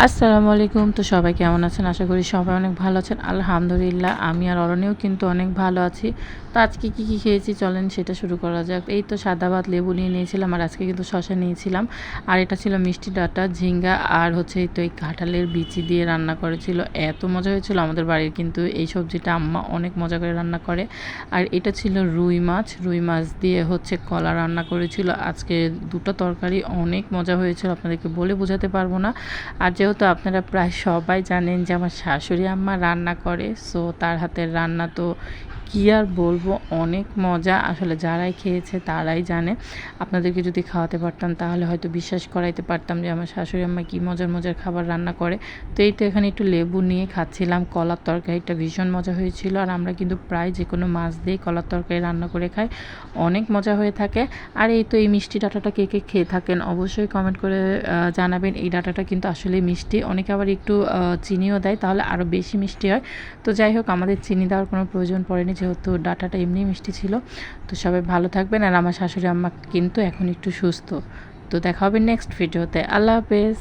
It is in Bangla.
আসসালামু আলাইকুম। তো সবাই কেমন আছেন? আশা করি সবাই অনেক ভালো আছেন। আলহামদুলিল্লাহ আমি আর অরণ্যও কিন্তু অনেক ভালো আছি। তো আজকে কী খেয়েছি চলেন সেটা শুরু করা যাক। এই তো সাদা ভাত, লেবু নিয়ে নিয়েছিলাম আর আজকে কিন্তু শসা নিয়েছিলাম। আর এটা ছিল মিষ্টি ডাঁটা, ঝিঙ্গা আর হচ্ছে এই তো এই কাঁঠালের বিচি দিয়ে রান্না করেছিল। এত মজা হয়েছিল আমাদের বাড়ির কিন্তু এই সবজিটা আম্মা অনেক মজা করে রান্না করে। আর এটা ছিল রুই মাছ। রুই মাছ দিয়ে হচ্ছে কলা রান্না করেছিল। আজকে ২ টা তরকারি অনেক মজা হয়েছিল, আপনাদেরকে বলে বোঝাতে পারবো না। আর যেহেতু আপনারা প্রায় সবাই জানেন যে আমার শাশুড়ি আম্মা রান্না করে, সো তার হাতের রান্না তো কী আর বলবো, অনেক মজা। আসলে যারাই খেয়েছে তারাই জানে। আপনাদেরকে যদি খাওয়াতে পারতাম তাহলে হয়তো বিশ্বাস করাইতে পারতাম যে আমার শাশুড়ি আম্মা কী মজার মজার খাবার রান্না করে। তো এই তো এখানে একটু লেবু নিয়ে খাচ্ছিলাম। কলার তরকারিটা ভীষণ মজা হয়েছিল। আর আমরা কিন্তু প্রায় যে কোনো মাছ দিয়েই কলার তরকারি রান্না করে খাই, অনেক মজা হয়ে থাকে। আর এই তো এই মিষ্টি ডাঁটাটা কে কে খেয়ে থাকেন অবশ্যই কমেন্ট করে জানাবেন। এই ডাঁটাটা কিন্তু আসলেই মিষ্টি, অনেকে আবার একটু চিনিও দেয় তাহলে আরও বেশি মিষ্টি হয়। তো যাই হোক, আমাদের চিনি দেওয়ার কোনো প্রয়োজন পড়েনি যেহেতু ডাঁটাটা এমনিই মিষ্টি ছিল। তো সবাই ভালো থাকবেন। আর আমার শাশুড়ি আম্মা কিন্তু এখন একটু সুস্থ। তো দেখা হবে নেক্সট ভিডিওতে। আল্লাহ হাফেজ।